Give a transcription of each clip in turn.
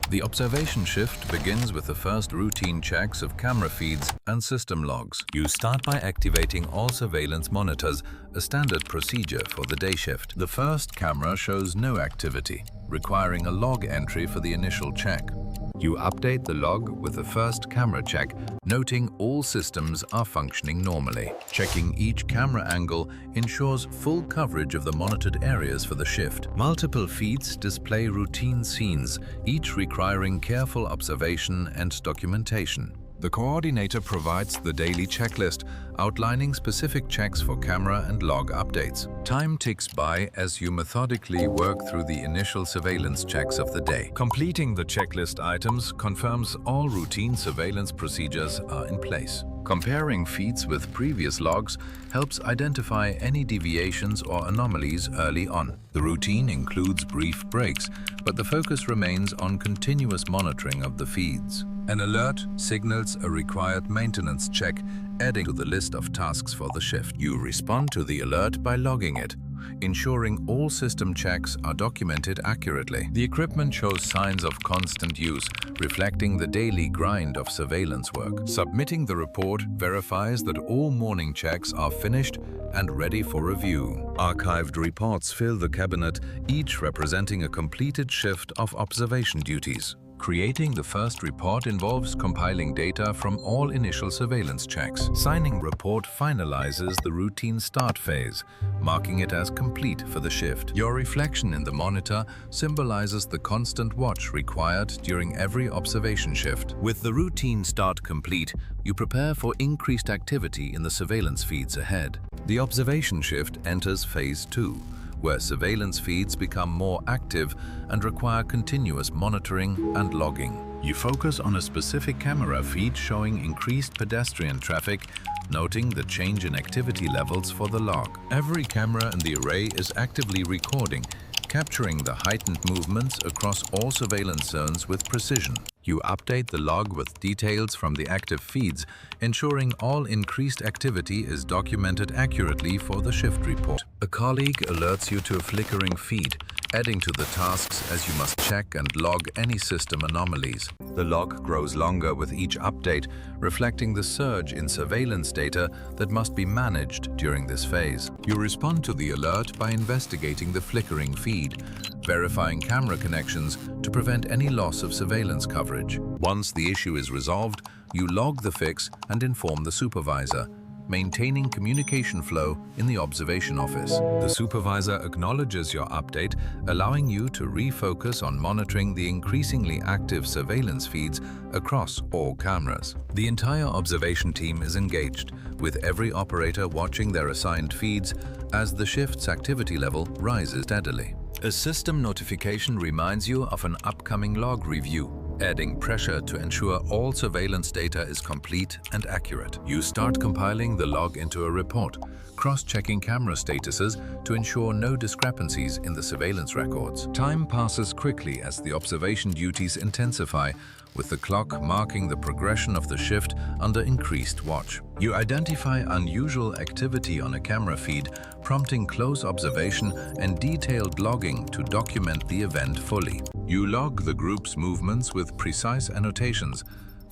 The observation shift begins with the first routine checks of camera feeds and system logs. You start by activating all surveillance monitors, a standard procedure for the day shift. The first camera shows no activity, requiring a log entry for the initial check. You update the log with the first camera check, noting all systems are functioning normally. Checking each camera angle ensures full coverage of the monitored areas for the shift. Multiple feeds display routine scenes, each requiring careful observation and documentation. The coordinator provides the daily checklist, outlining specific checks for camera and log updates. Time ticks by as you methodically work through the initial surveillance checks of the day. Completing the checklist items confirms all routine surveillance procedures are in place. Comparing feeds with previous logs helps identify any deviations or anomalies early on. The routine includes brief breaks, but the focus remains on continuous monitoring of the feeds. An alert signals a required maintenance check, adding to the list of tasks for the shift. You respond to the alert by logging it, ensuring all system checks are documented accurately. The equipment shows signs of constant use, reflecting the daily grind of surveillance work. Submitting the report verifies that all morning checks are finished and ready for review. Archived reports fill the cabinet, each representing a completed shift of observation duties. Creating the first report involves compiling data from all initial surveillance checks. Signing report finalizes the routine start phase, marking it as complete for the shift. Your reflection in the monitor symbolizes the constant watch required during every observation shift. With the routine start complete, you prepare for increased activity in the surveillance feeds ahead. The observation shift enters phase 2, where surveillance feeds become more active and require continuous monitoring and logging. You focus on a specific camera feed showing increased pedestrian traffic, noting the change in activity levels for the log. Every camera in the array is actively recording, capturing the heightened movements across all surveillance zones with precision. You update the log with details from the active feeds, ensuring all increased activity is documented accurately for the shift report. A colleague alerts you to a flickering feed, adding to the tasks as you must check and log any system anomalies. The log grows longer with each update, reflecting the surge in surveillance data that must be managed during this phase. You respond to the alert by investigating the flickering feed, verifying camera connections to prevent any loss of surveillance coverage. Once the issue is resolved, you log the fix and inform the supervisor, maintaining communication flow in the observation office. The supervisor acknowledges your update, allowing you to refocus on monitoring the increasingly active surveillance feeds across all cameras. The entire observation team is engaged, with every operator watching their assigned feeds as the shift's activity level rises steadily. A system notification reminds you of an upcoming log review, adding pressure to ensure all surveillance data is complete and accurate. You start compiling the log into a report, cross-checking camera statuses to ensure no discrepancies in the surveillance records. Time passes quickly as the observation duties intensify, with the clock marking the progression of the shift under increased watch. You identify unusual activity on a camera feed, prompting close observation and detailed logging to document the event fully. You log the group's movements with precise annotations,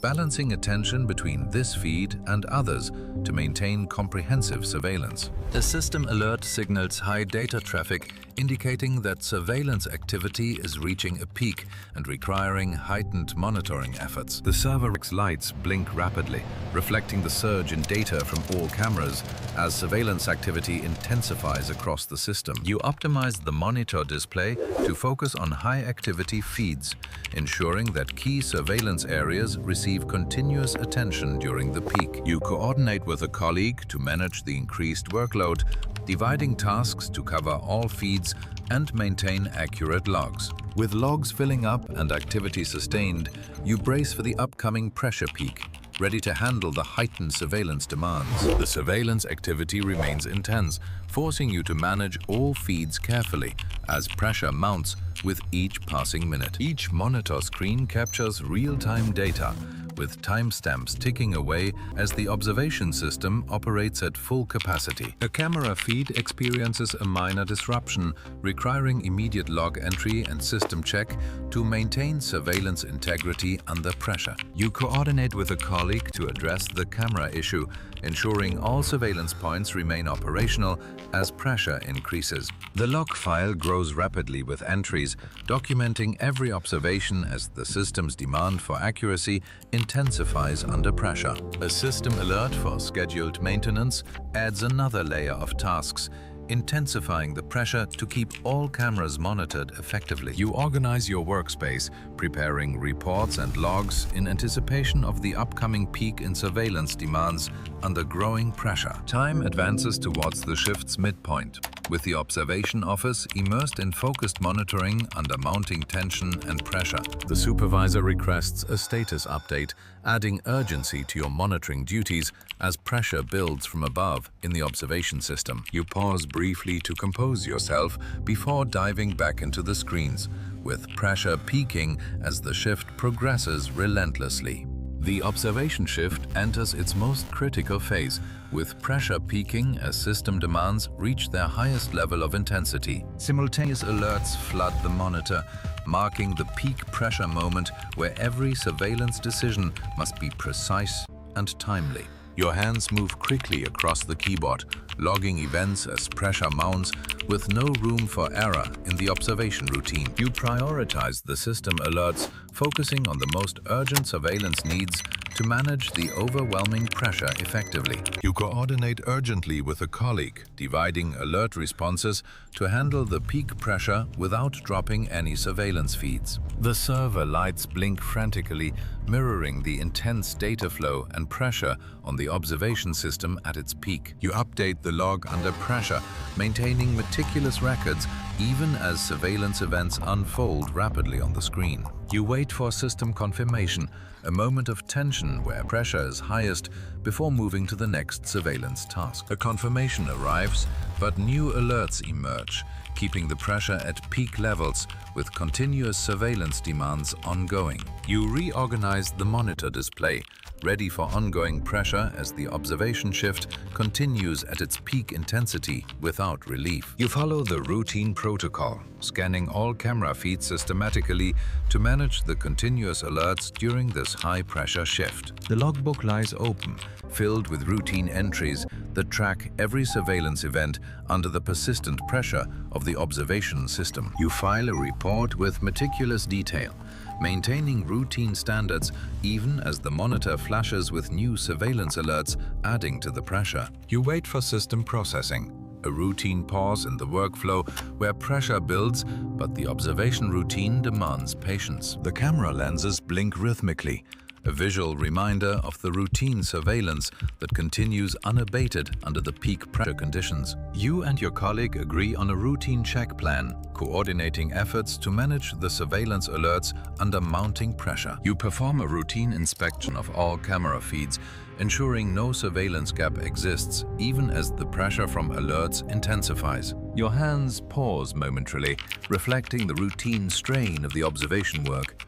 balancing attention between this feed and others to maintain comprehensive surveillance. A system alert signals high data traffic, indicating that surveillance activity is reaching a peak and requiring heightened monitoring efforts. The server rack's lights blink rapidly, reflecting the surge in data from all cameras as surveillance activity intensifies across the system. You optimize the monitor display to focus on high-activity feeds, ensuring that key surveillance areas receive continuous attention during the peak. You coordinate with a colleague to manage the increased workload, dividing tasks to cover all feeds and maintain accurate logs. With logs filling up and activity sustained, you brace for the upcoming pressure peak, ready to handle the heightened surveillance demands. The surveillance activity remains intense, forcing you to manage all feeds carefully as pressure mounts with each passing minute. Each monitor screen captures real-time data, with timestamps ticking away as the observation system operates at full capacity. A camera feed experiences a minor disruption, requiring immediate log entry and system check to maintain surveillance integrity under pressure. You coordinate with a colleague to address the camera issue, ensuring all surveillance points remain operational as pressure increases. The log file grows rapidly with entries, documenting every observation as the system's demand for accuracy intensifies under pressure. A system alert for scheduled maintenance adds another layer of tasks, intensifying the pressure to keep all cameras monitored effectively. You organize your workspace, preparing reports and logs in anticipation of the upcoming peak in surveillance demands under growing pressure. Time advances towards the shift's midpoint, with the observation office immersed in focused monitoring under mounting tension and pressure. The supervisor requests a status update, adding urgency to your monitoring duties as pressure builds from above in the observation system. You pause briefly to compose yourself before diving back into the screens, with pressure peaking as the shift progresses relentlessly. The observation shift enters its most critical phase, with pressure peaking as system demands reach their highest level of intensity. Simultaneous alerts flood the monitor, marking the peak pressure moment where every surveillance decision must be precise and timely. Your hands move quickly across the keyboard, logging events as pressure mounts with no room for error in the observation routine. You prioritize the system alerts, focusing on the most urgent surveillance needs to manage the overwhelming pressure effectively. You coordinate urgently with a colleague, dividing alert responses to handle the peak pressure without dropping any surveillance feeds. The server lights blink frantically, mirroring the intense data flow and pressure on the observation system at its peak. You update the log under pressure, maintaining meticulous records even as surveillance events unfold rapidly on the screen. You wait for system confirmation, a moment of tension where pressure is highest before moving to the next surveillance task. A confirmation arrives, but new alerts emerge, keeping the pressure at peak levels with continuous surveillance demands ongoing. You reorganize the monitor display, ready for ongoing pressure as the observation shift continues at its peak intensity without relief. You follow the routine protocol, scanning all camera feeds systematically to manage the continuous alerts during this high-pressure shift. The logbook lies open, filled with routine entries that track every surveillance event under the persistent pressure of the observation system. You file a report with meticulous detail, maintaining routine standards even as the monitor flashes with new surveillance alerts, adding to the pressure. You wait for system processing, a routine pause in the workflow where pressure builds, but the observation routine demands patience. The camera lenses blink rhythmically, a visual reminder of the routine surveillance that continues unabated under the peak pressure conditions. You and your colleague agree on a routine check plan, coordinating efforts to manage the surveillance alerts under mounting pressure. You perform a routine inspection of all camera feeds, ensuring no surveillance gap exists even as the pressure from alerts intensifies. Your hands pause momentarily, reflecting the routine strain of the observation work,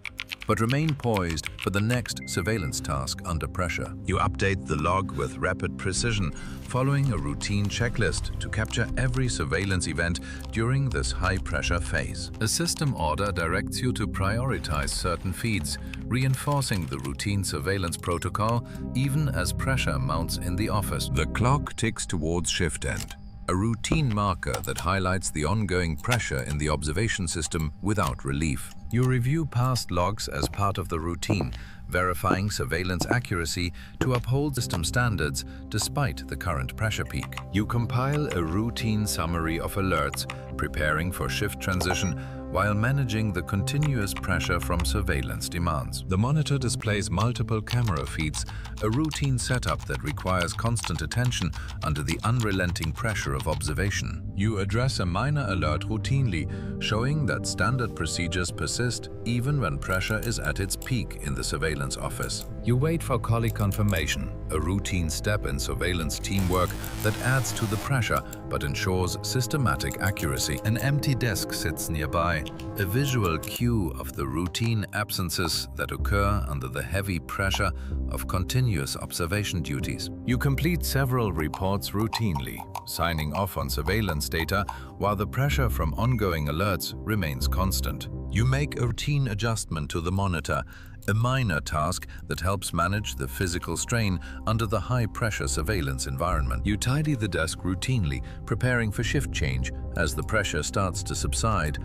but remain poised for the next surveillance task under pressure. You update the log with rapid precision, following a routine checklist to capture every surveillance event during this high-pressure phase. A system order directs you to prioritize certain feeds, reinforcing the routine surveillance protocol even as pressure mounts in the office. The clock ticks towards shift end, a routine marker that highlights the ongoing pressure in the observation system without relief. You review past logs as part of the routine, verifying surveillance accuracy to uphold system standards despite the current pressure peak. You compile a routine summary of alerts, preparing for shift transition while managing the continuous pressure from surveillance demands. The monitor displays multiple camera feeds, a routine setup that requires constant attention under the unrelenting pressure of observation. You address a minor alert routinely, showing that standard procedures persist even when pressure is at its peak in the surveillance surveillance office. You wait for colleague confirmation, a routine step in surveillance teamwork that adds to the pressure but ensures systematic accuracy. An empty desk sits nearby, a visual cue of the routine absences that occur under the heavy pressure of continuous observation duties. You complete several reports routinely, signing off on surveillance data while the pressure from ongoing alerts remains constant. You make a routine adjustment to the monitor, a minor task that helps manage the physical strain under the high-pressure surveillance environment. You tidy the desk routinely, preparing for shift change as the pressure starts to subside.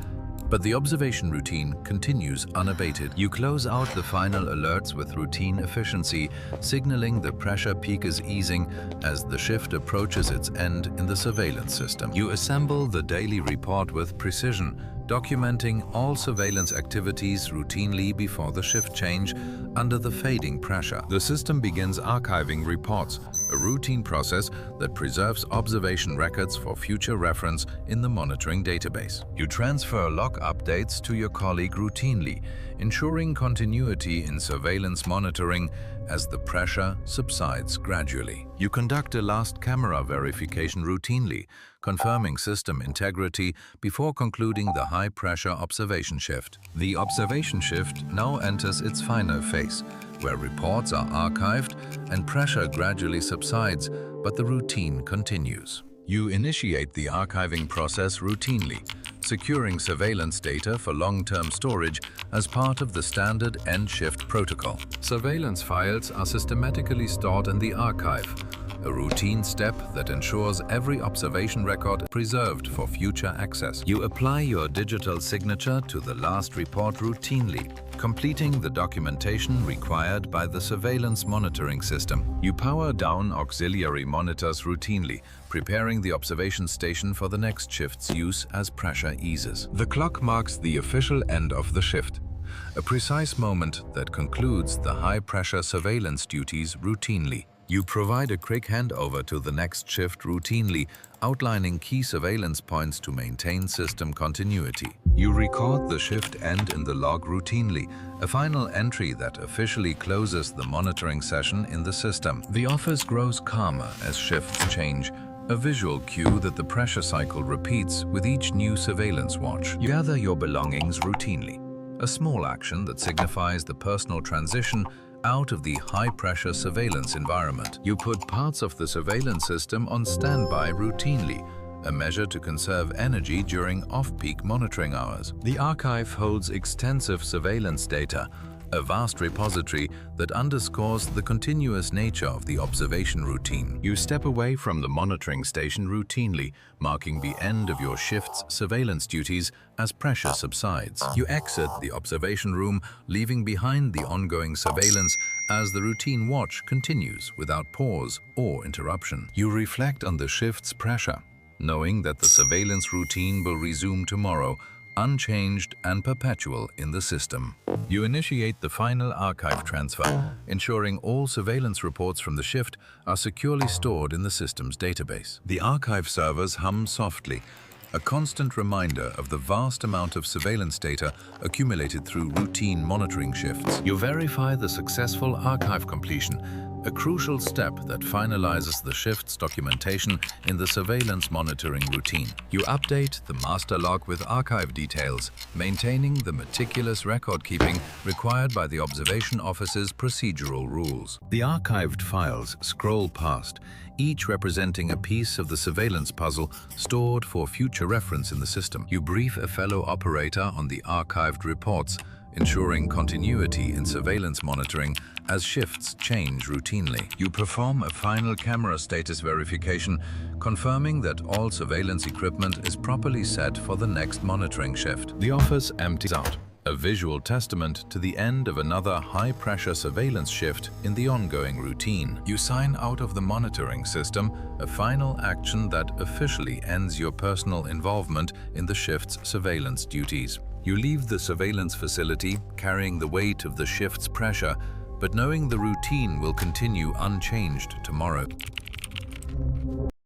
But the observation routine continues unabated. You close out the final alerts with routine efficiency, signaling the pressure peak is easing as the shift approaches its end in the surveillance system. You assemble the daily report with precision, documenting all surveillance activities routinely before the shift change under the fading pressure. The system begins archiving reports, a routine process that preserves observation records for future reference in the monitoring database. You transfer log updates to your colleague routinely, ensuring continuity in surveillance monitoring as the pressure subsides gradually. You conduct a last camera verification routinely, confirming system integrity before concluding the high-pressure observation shift. The observation shift now enters its final phase, where reports are archived and pressure gradually subsides, but the routine continues. You initiate the archiving process routinely, securing surveillance data for long-term storage as part of the standard end-shift protocol. Surveillance files are systematically stored in the archive, a routine step that ensures every observation record is preserved for future access. You apply your digital signature to the last report routinely, completing the documentation required by the surveillance monitoring system. You power down auxiliary monitors routinely, preparing the observation station for the next shift's use as pressure eases. The clock marks the official end of the shift, a precise moment that concludes the high-pressure surveillance duties routinely. You provide a quick handover to the next shift routinely, outlining key surveillance points to maintain system continuity. You record the shift end in the log routinely, a final entry that officially closes the monitoring session in the system. The office grows calmer as shifts change, a visual cue that the pressure cycle repeats with each new surveillance watch. You gather your belongings routinely, a small action that signifies the personal transition out of the high-pressure surveillance environment. You put parts of the surveillance system on standby routinely, a measure to conserve energy during off-peak monitoring hours. The archive holds extensive surveillance data, a vast repository that underscores the continuous nature of the observation routine. You step away from the monitoring station routinely, marking the end of your shift's surveillance duties as pressure subsides. You exit the observation room, leaving behind the ongoing surveillance as the routine watch continues without pause or interruption. You reflect on the shift's pressure, knowing that the surveillance routine will resume tomorrow, unchanged and perpetual in the system. You initiate the final archive transfer, ensuring all surveillance reports from the shift are securely stored in the system's database. The archive servers hum softly, a constant reminder of the vast amount of surveillance data accumulated through routine monitoring shifts. You verify the successful archive completion, a crucial step that finalizes the shift's documentation in the surveillance monitoring routine. You update the master log with archive details, maintaining the meticulous record-keeping required by the observation office's procedural rules. The archived files scroll past, each representing a piece of the surveillance puzzle stored for future reference in the system. You brief a fellow operator on the archived reports, ensuring continuity in surveillance monitoring as shifts change routinely. You perform a final camera status verification, confirming that all surveillance equipment is properly set for the next monitoring shift. The office empties out, a visual testament to the end of another high-pressure surveillance shift in the ongoing routine. You sign out of the monitoring system, a final action that officially ends your personal involvement in the shift's surveillance duties. You leave the surveillance facility, carrying the weight of the shift's pressure, but knowing the routine will continue unchanged tomorrow.